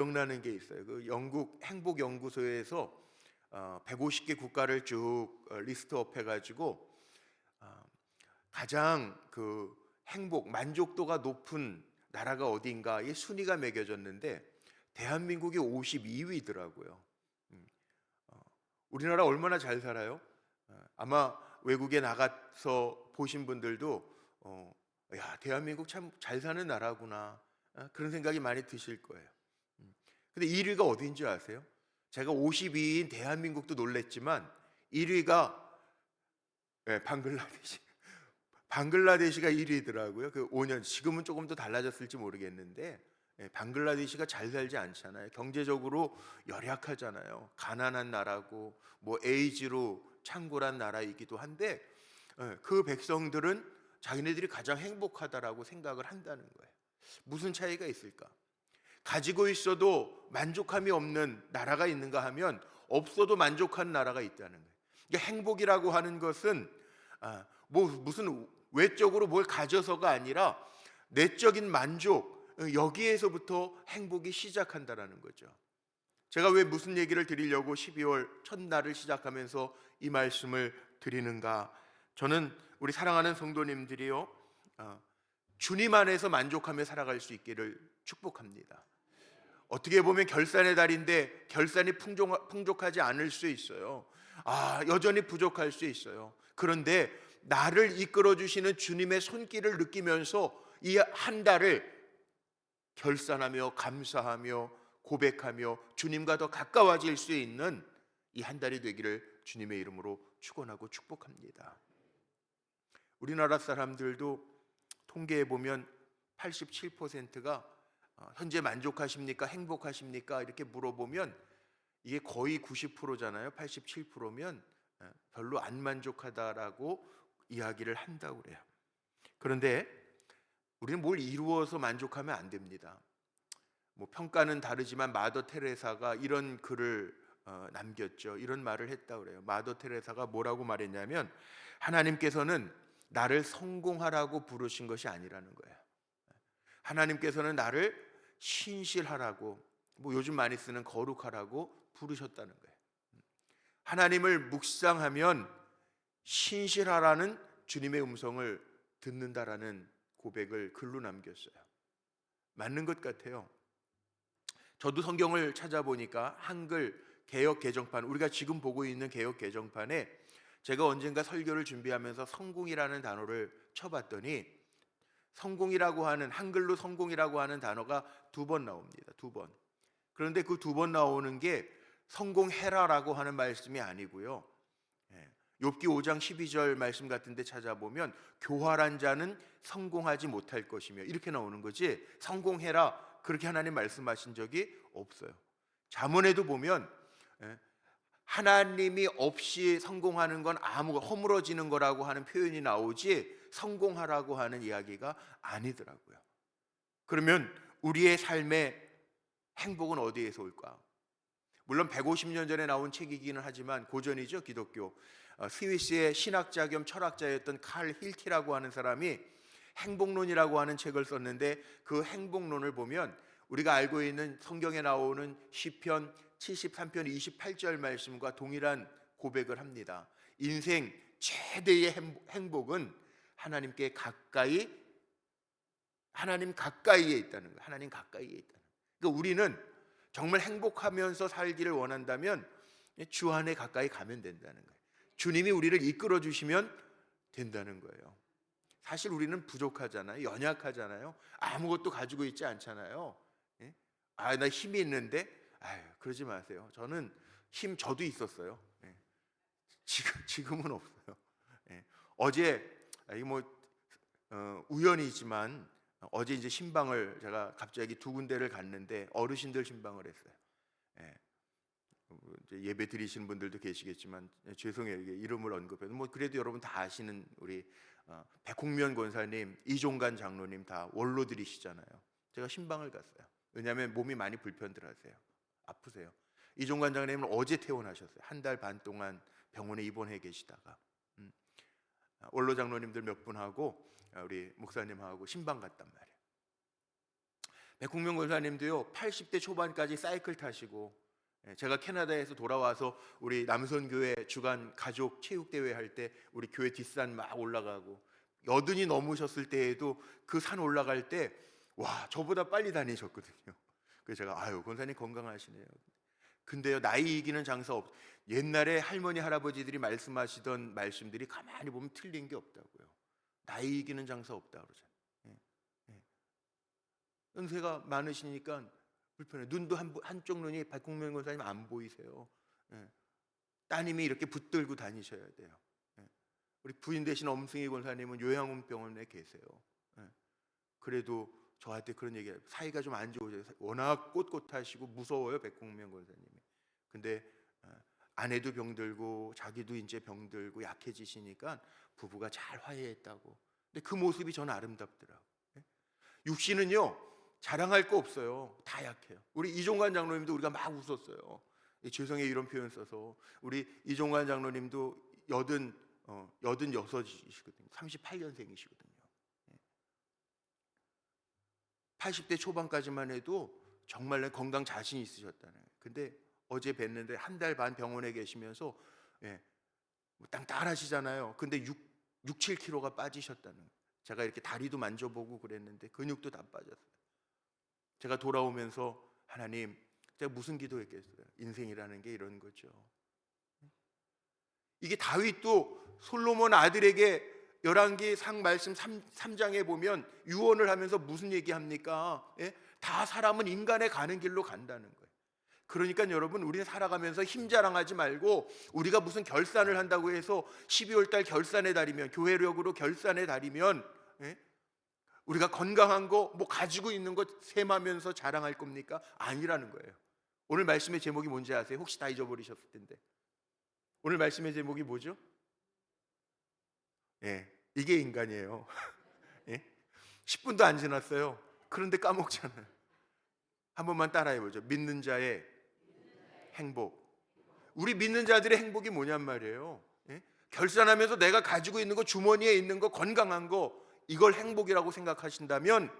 기억나는 게 있어요. 그 영국 행복연구소에서 150개 국가를 쭉 리스트업 해가지고 가장 그 행복, 만족도가 높은 나라가 어딘가 이 순위가 매겨졌는데 대한민국이 52위더라고요. 우리나라 얼마나 잘 살아요? 아마 외국에 나가서 보신 분들도 야, 대한민국 참 잘 사는 나라구나, 그런 생각이 많이 드실 거예요. 근데 1위가 어디인 줄 아세요? 제가 52위인 대한민국도 놀랬지만 1위가 방글라데시. 방글라데시가 1위더라고요. 그 5년, 지금은 조금 더 달라졌을지 모르겠는데 방글라데시가 잘 살지 않잖아요. 경제적으로 열약하잖아요. 가난한 나라고 뭐 에이즈로 창궐한 나라이기도 한데 그 백성들은 자기네들이 가장 행복하다라고 생각을 한다는 거예요. 무슨 차이가 있을까? 가지고 있어도 만족함이 없는 나라가 있는가 하면 없어도 만족한 나라가 있다는 거예요. 그러니까 행복이라고 하는 것은 뭐 무슨 외적으로 뭘 가져서가 아니라 내적인 만족, 여기에서부터 행복이 시작한다라는 거죠. 제가 왜 무슨 얘기를 드리려고 12월 첫날을 시작하면서 이 말씀을 드리는가? 저는 우리 사랑하는 성도님들이요, 주님 안에서 만족하며 살아갈 수 있기를 축복합니다. 어떻게 보면 결산의 달인데 결산이 풍족하지 않을 수 있어요. 여전히 부족할 수 있어요. 그런데 나를 이끌어 주시는 주님의 손길을 느끼면서 이 한 달을 결산하며 감사하며 고백하며 주님과 더 가까워질 수 있는 이 한 달이 되기를 주님의 이름으로 축원하고 축복합니다. 우리나라 사람들도 통계에 보면 87%가 현재 만족하십니까? 행복하십니까? 이렇게 물어보면 이게 거의 90%잖아요. 87%면 별로 안 만족하다라고 이야기를 한다고 그래요. 그런데 우리는 뭘 이루어서 만족하면 안 됩니다. 뭐 평가는 다르지만 마더 테레사가 이런 글을 남겼죠. 이런 말을 했다고 그래요. 마더 테레사가 뭐라고 말했냐면 하나님께서는 나를 성공하라고 부르신 것이 아니라는 거예요. 하나님께서는 나를 신실하라고, 뭐 요즘 많이 쓰는 거룩하라고 부르셨다는 거예요. 하나님을 묵상하면 신실하라는 주님의 음성을 듣는다라는 고백을 글로 남겼어요. 맞는 것 같아요. 저도 성경을 찾아보니까 한글 개역 개정판, 우리가 지금 보고 있는 개역 개정판에 제가 언젠가 설교를 준비하면서 성공이라는 단어를 쳐봤더니 성공이라고 하는, 한글로 성공이라고 하는 단어가 2번 나옵니다. 2번. 그런데 그 2번 나오는 게 성공해라라고 하는 말씀이 아니고요. 욥기 5장 12절 말씀 같은 데 찾아보면 교활한 자는 성공하지 못할 것이며 이렇게 나오는 거지, 성공해라 그렇게 하나님 말씀하신 적이 없어요. 잠언에도 보면 하나님이 없이 성공하는 건 허물어지는 거라고 하는 표현이 나오지 성공하라고 하는 이야기가 아니더라고요. 그러면 우리의 삶의 행복은 어디에서 올까? 물론 150년 전에 나온 책이기는 하지만 고전이죠. 기독교 스위스의 신학자 겸 철학자였던 칼 힐티라고 하는 사람이 행복론이라고 하는 책을 썼는데 그 행복론을 보면 우리가 알고 있는 성경에 나오는 시편 73편 28절 말씀과 동일한 고백을 합니다. 인생 최대의 행복은 하나님 가까이에 있다는 거예요. 하나님 가까이에 있다는 거예요. 그러니까 우리는 정말 행복하면서 살기를 원한다면 주 안에 가까이 가면 된다는 거예요. 주님이 우리를 이끌어 주시면 된다는 거예요. 사실 우리는 부족하잖아요. 연약하잖아요. 아무것도 가지고 있지 않잖아요. 나 힘이 있는데, 그러지 마세요. 저는 저도 있었어요. 지금은 없어요. 어제 우연이지만 어제 이제 신방을 제가 갑자기 2군데를 갔는데 어르신들 신방을 했어요. 이제 예배 드리시는 분들도 계시겠지만 죄송해요, 이게 이름을 언급해도 그래도 여러분 다 아시는 우리 백홍면 권사님, 이종관 장로님 다 원로들이시잖아요. 제가 신방을 갔어요. 왜냐하면 몸이 많이 불편들하세요. 아프세요. 이종관 장로님은 어제 퇴원하셨어요. 1달 반 동안 병원에 입원해 계시다가 원로 장로님들 몇 분하고 우리 목사님하고 신방 갔단 말이에요. 백홍명 권사님도요 80대 초반까지 사이클 타시고, 제가 캐나다에서 돌아와서 우리 남선교회 주간 가족 체육대회 할 때 우리 교회 뒷산 막 올라가고, 여든이 넘으셨을 때에도 그 산 올라갈 때 와 저보다 빨리 다니셨거든요. 그래서 제가 아유 권사님 건강하시네요. 근데요 나이 이기는 장사 없. 옛날에 할머니 할아버지들이 말씀하시던 말씀들이 가만히 보면 틀린 게 없다고요. 나이 이기는 장사 없다 그러잖아요. 예, 예. 연세가 많으시니까 불편해. 눈도 한쪽 눈이 백홍명 권사님 안 보이세요. 예. 따님이 이렇게 붙들고 다니셔야 돼요. 예. 우리 부인 되신 엄승희 권사님은 요양원병원에 계세요. 예. 그래도 저한테 그런 얘기해요. 사이가 좀 안 좋으세요. 워낙 꼿꼿하시고 무서워요 백홍명 권사님이. 근데 아내도 병들고 자기도 이제 병들고 약해지시니까 부부가 잘 화해했다고. 근데 그 모습이 저는 아름답더라고요. 육신은요 자랑할 거 없어요. 다 약해요. 우리 이종관 장로님도 우리가 막 웃었어요. 죄송해요 이런 표현 써서. 우리 이종관 장로님도 86이시거든요. 38년생이시거든요. 80대 초반까지만 해도 정말 건강 자신 있으셨다는 거예요. 근데 어제 뵀는데 한 달 반 병원에 계시면서 땅땅하시잖아요. 근데 7kg가 빠지셨다는 거예요. 제가 이렇게 다리도 만져보고 그랬는데 근육도 다 빠졌어요. 제가 돌아오면서 하나님 제가 무슨 기도했겠어요. 인생이라는 게 이런 거죠. 이게 다윗도 솔로몬 아들에게 열왕기상 말씀 3장에 보면 유언을 하면서 무슨 얘기합니까? 다 사람은 인간의 가는 길로 간다는 거예요. 그러니까 여러분 우리는 살아가면서 힘 자랑하지 말고, 우리가 무슨 결산을 한다고 해서 12월 달 결산의 달이면, 교회력으로 결산의 달이면 우리가 건강한 거 뭐 가지고 있는 거 셈하면서 자랑할 겁니까? 아니라는 거예요. 오늘 말씀의 제목이 뭔지 아세요? 혹시 다 잊어버리셨을 텐데 오늘 말씀의 제목이 뭐죠? 이게 인간이에요. 10분도 안 지났어요. 그런데 까먹잖아요. 한 번만 따라해보죠. 믿는 자의 행복. 우리 믿는 자들의 행복이 뭐냔 말이에요. 결산하면서 내가 가지고 있는 거, 주머니에 있는 거, 건강한 거, 이걸 행복이라고 생각하신다면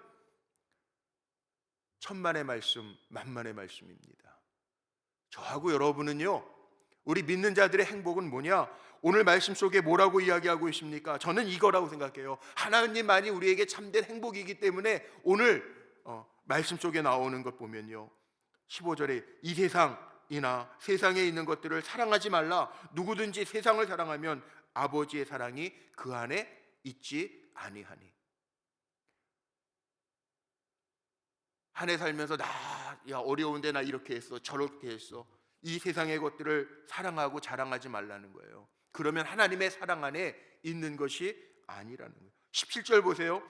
천만의 말씀, 만만의 말씀입니다. 저하고 여러분은요, 우리 믿는 자들의 행복은 뭐냐? 오늘 말씀 속에 뭐라고 이야기하고 있습니까? 저는 이거라고 생각해요. 하나님만이 우리에게 참된 행복이기 때문에 오늘 말씀 속에 나오는 것 보면요, 15절에 이 세상이나 세상에 있는 것들을 사랑하지 말라. 누구든지 세상을 사랑하면 아버지의 사랑이 그 안에 있지 아니하니. 한 해 살면서 야 어려운데 나 이렇게 했어 저렇게 했어, 이 세상의 것들을 사랑하고 자랑하지 말라는 거예요. 그러면 하나님의 사랑 안에 있는 것이 아니라는 거예요. 17절 보세요.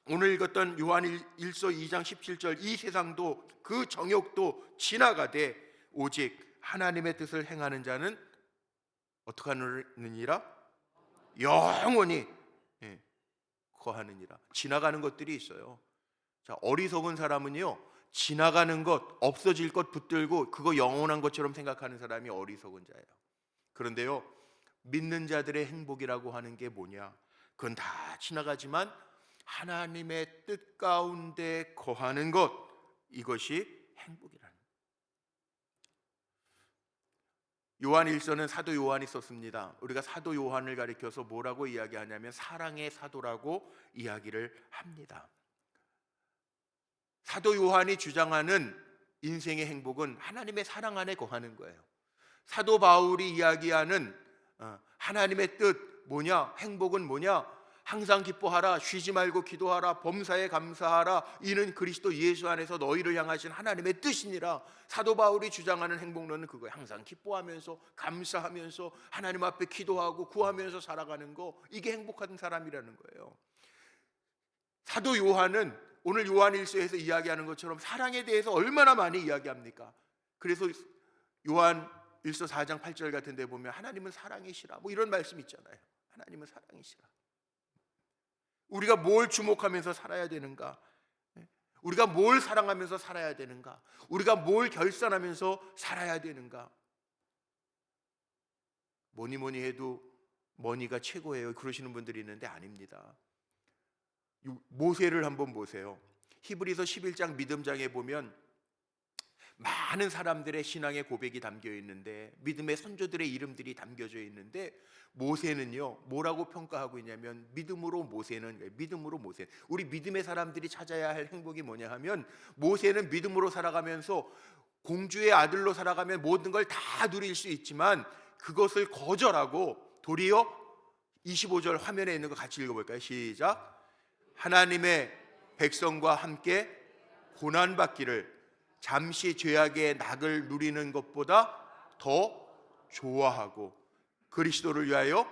오늘 읽었던 요한 1서 2장 17절, 이 세상도 그 정욕도 지나가되 오직 하나님의 뜻을 행하는 자는 어떻게 하느니라? 영원히 거하느니라. 지나가는 것들이 있어요. 자, 어리석은 사람은요, 지나가는 것, 없어질 것 붙들고 그거 영원한 것처럼 생각하는 사람이 어리석은 자예요. 그런데요, 믿는 자들의 행복이라고 하는 게 뭐냐? 그건 다 지나가지만 하나님의 뜻 가운데 거하는 것, 이것이 행복이라는 거예요. 요한 1서는 사도 요한이 썼습니다. 우리가 사도 요한을 가리켜서 뭐라고 이야기하냐면 사랑의 사도라고 이야기를 합니다. 사도 요한이 주장하는 인생의 행복은 하나님의 사랑 안에 거하는 거예요. 사도 바울이 이야기하는 하나님의 뜻 뭐냐? 행복은 뭐냐? 항상 기뻐하라, 쉬지 말고 기도하라, 범사에 감사하라, 이는 그리스도 예수 안에서 너희를 향하신 하나님의 뜻이니라. 사도 바울이 주장하는 행복론은 그거예요. 항상 기뻐하면서 감사하면서 하나님 앞에 기도하고 구하면서 살아가는 거, 이게 행복한 사람이라는 거예요. 사도 요한은 오늘 요한 1서에서 이야기하는 것처럼 사랑에 대해서 얼마나 많이 이야기합니까? 그래서 요한 1서 4장 8절 같은 데 보면 하나님은 사랑이시라, 뭐 이런 말씀 있잖아요. 하나님은 사랑이시라. 우리가 뭘 주목하면서 살아야 되는가? 우리가 뭘 사랑하면서 살아야 되는가? 우리가 뭘 결산하면서 살아야 되는가? 뭐니 해도 머니가 최고예요, 그러시는 분들이 있는데 아닙니다. 모세를 한번 보세요. 히브리서 11장 믿음장에 보면 많은 사람들의 신앙의 고백이 담겨 있는데, 믿음의 선조들의 이름들이 담겨져 있는데, 모세는요 뭐라고 평가하고 있냐면, 믿음으로 모세, 우리 믿음의 사람들이 찾아야 할 행복이 뭐냐 하면, 모세는 믿음으로 살아가면서 공주의 아들로 살아가면 모든 걸 다 누릴 수 있지만 그것을 거절하고 도리어 25절 화면에 있는 거 같이 읽어볼까요? 시작. 하나님의 백성과 함께 고난받기를 잠시 죄악의 낙을 누리는 것보다 더 좋아하고, 그리스도를 위하여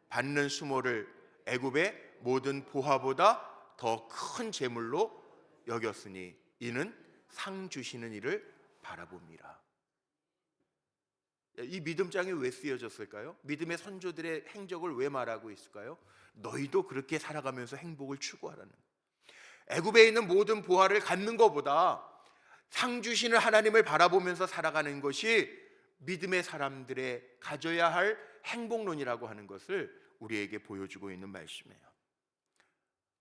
받는 수모를 애굽의 모든 보화보다 더 큰 재물로 여겼으니 이는 상 주시는 이를 바라봅니다. 이 믿음장이 왜 쓰여졌을까요? 믿음의 선조들의 행적을 왜 말하고 있을까요? 너희도 그렇게 살아가면서 행복을 추구하라는, 애굽에 있는 모든 보화를 갖는 것보다 상 주시는 하나님을 바라보면서 살아가는 것이 믿음의 사람들의 가져야 할 행복론이라고 하는 것을 우리에게 보여주고 있는 말씀이에요.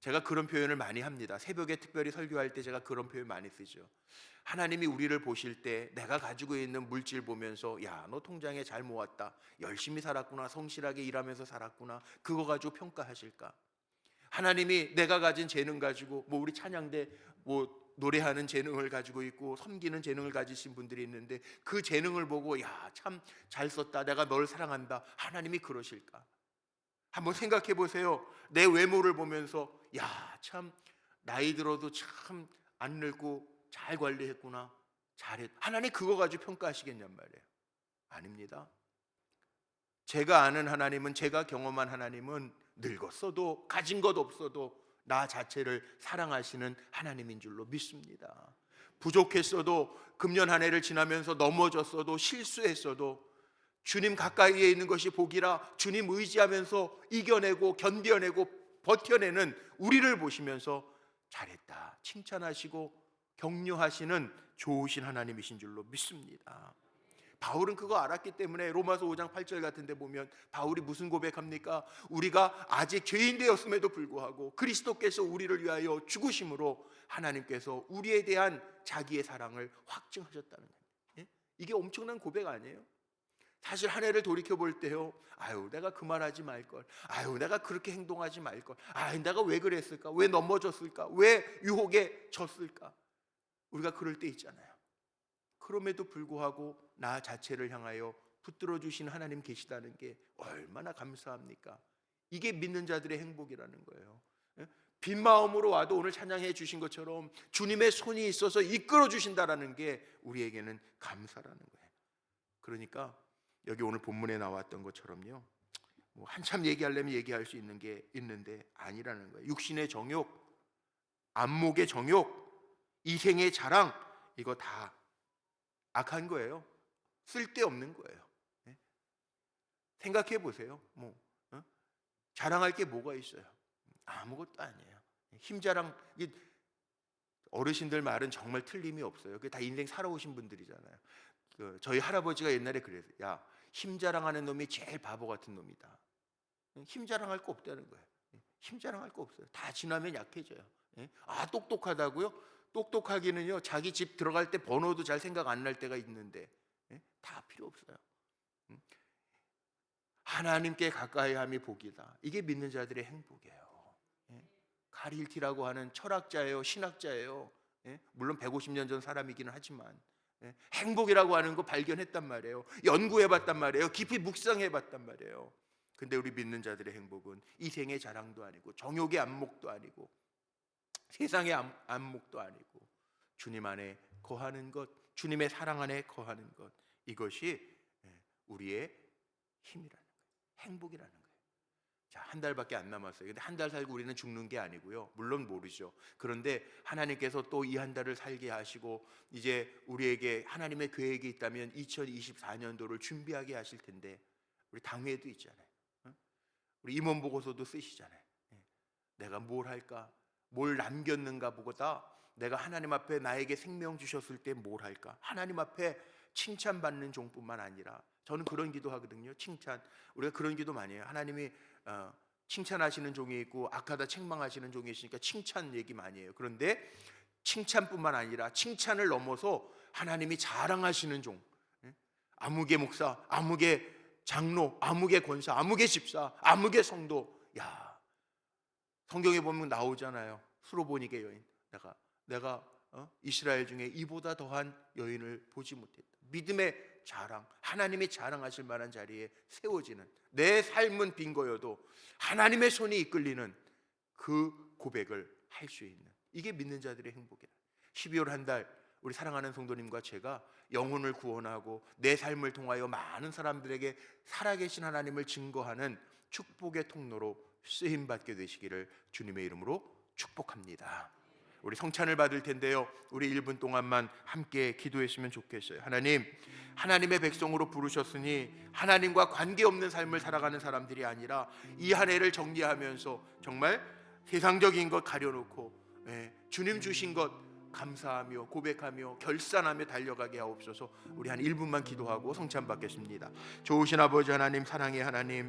제가 그런 표현을 많이 합니다. 새벽에 특별히 설교할 때 제가 그런 표현 많이 쓰죠. 하나님이 우리를 보실 때 내가 가지고 있는 물질 보면서, 야, 너 통장에 잘 모았다, 열심히 살았구나, 성실하게 일하면서 살았구나, 그거 가지고 평가하실까? 하나님이 내가 가진 재능 가지고, 우리 찬양대 노래하는 재능을 가지고 있고 섬기는 재능을 가지신 분들이 있는데, 그 재능을 보고 야, 참 잘 썼다, 내가 널 사랑한다, 하나님이 그러실까? 한번 생각해 보세요. 내 외모를 보면서, 야, 참 나이 들어도 참 안 늙고 잘 관리했구나, 잘했. 하나님 그거 가지고 평가하시겠냔 말이에요. 아닙니다. 제가 아는 하나님은, 제가 경험한 하나님은 늙었어도 가진 것 없어도 나 자체를 사랑하시는 하나님인 줄로 믿습니다. 부족했어도, 금년 한 해를 지나면서 넘어졌어도, 실수했어도 주님 가까이에 있는 것이 복이라 주님 의지하면서 이겨내고 견뎌내고 버텨내는 우리를 보시면서 잘했다 칭찬하시고 격려하시는 좋으신 하나님이신 줄로 믿습니다. 바울은 그거 알았기 때문에 로마서 5장 8절 같은 데 보면 바울이 무슨 고백합니까? 우리가 아직 죄인 되었음에도 불구하고 그리스도께서 우리를 위하여 죽으심으로 하나님께서 우리에 대한 자기의 사랑을 확증하셨다는 거예요. 이게 엄청난 고백 아니에요? 사실 한 해를 돌이켜 볼 때요, 아유 내가 그 말하지 말걸, 아유 내가 그렇게 행동하지 말걸, 아유 내가 왜 그랬을까, 왜 넘어졌을까, 왜 유혹에 졌을까, 우리가 그럴 때 있잖아요. 그럼에도 불구하고 나 자체를 향하여 붙들어 주신 하나님 계시다는 게 얼마나 감사합니까? 이게 믿는 자들의 행복이라는 거예요. 빈 마음으로 와도 오늘 찬양해 주신 것처럼 주님의 손이 있어서 이끌어 주신다라는 게 우리에게는 감사라는 거예요. 그러니까 여기 오늘 본문에 나왔던 것처럼요, 한참 얘기하려면 얘기할 수 있는 게 있는데 아니라는 거예요. 육신의 정욕, 안목의 정욕, 이생의 자랑, 이거 다 악한 거예요. 쓸데없는 거예요. 생각해 보세요. 자랑할 게 뭐가 있어요? 아무것도 아니에요. 힘자랑, 어르신들 말은 정말 틀림이 없어요. 그게 다 인생 살아오신 분들이잖아요. 저희 할아버지가 옛날에 그랬어요. 야, 힘자랑하는 놈이 제일 바보 같은 놈이다. 힘자랑할 거 없다는 거예요. 힘자랑할 거 없어요. 다 지나면 약해져요. 아, 똑똑하다고요? 똑똑하기는요, 자기 집 들어갈 때 번호도 잘 생각 안 날 때가 있는데 다 필요 없어요. 하나님께 가까이 함이 복이다. 이게 믿는 자들의 행복이에요. 가릴티라고 하는 철학자예요, 신학자예요. 물론 150년 전 사람이기는 하지만 행복이라고 하는 거 발견했단 말이에요. 연구해봤단 말이에요. 깊이 묵상해봤단 말이에요. 근데 우리 믿는 자들의 행복은 이생의 자랑도 아니고 정욕의 안목도 아니고 세상의 안목도 아니고 주님 안에 거하는 것, 주님의 사랑 안에 거하는 것, 이것이 우리의 힘이라는 거예요. 행복이라는 거예요. 자, 한 달밖에 안 남았어요. 근데 한 달 살고 우리는 죽는 게 아니고요, 물론 모르죠. 그런데 하나님께서 또 이 한 달을 살게 하시고 이제 우리에게 하나님의 계획이 있다면 2024년도를 준비하게 하실 텐데, 우리 당회도 있잖아요. 우리 임원 보고서도 쓰시잖아요. 내가 뭘 할까, 뭘 남겼는가 보다 내가 하나님 앞에 나에게 생명 주셨을 때 뭘 할까, 하나님 앞에 칭찬받는 종뿐만 아니라, 저는 그런 기도하거든요. 칭찬, 우리가 그런 기도 많이 해요. 하나님이 칭찬하시는 종이 있고 악하다 책망하시는 종이 있으니까 칭찬 얘기 많이 해요. 그런데 칭찬뿐만 아니라 칭찬을 넘어서 하나님이 자랑하시는 종, 아무개 목사, 아무개 장로, 아무개 권사, 아무개 집사, 아무개 성도. 야, 성경에 보면 나오잖아요. 수로보니게 여인. 내가 이스라엘 중에 이보다 더한 여인을 보지 못했다. 믿음의 자랑, 하나님이 자랑하실 만한 자리에 세워지는, 내 삶은 빈 거여도 하나님의 손이 이끌리는 그 고백을 할 수 있는, 이게 믿는 자들의 행복이다. 12월 한 달 우리 사랑하는 성도님과 제가 영혼을 구원하고 내 삶을 통하여 많은 사람들에게 살아계신 하나님을 증거하는 축복의 통로로 쓰임받게 되시기를 주님의 이름으로 축복합니다. 우리 성찬을 받을 텐데요, 우리 1분 동안만 함께 기도했으면 좋겠어요. 하나님, 하나님의 백성으로 부르셨으니 하나님과 관계없는 삶을 살아가는 사람들이 아니라 이 한 해를 정리하면서 정말 세상적인 것 가려놓고 주님 주신 것 감사하며 고백하며 결산하며 달려가게 하옵소서. 우리 한 1분만 기도하고 성찬 받겠습니다. 좋으신 아버지 하나님, 사랑의 하나님,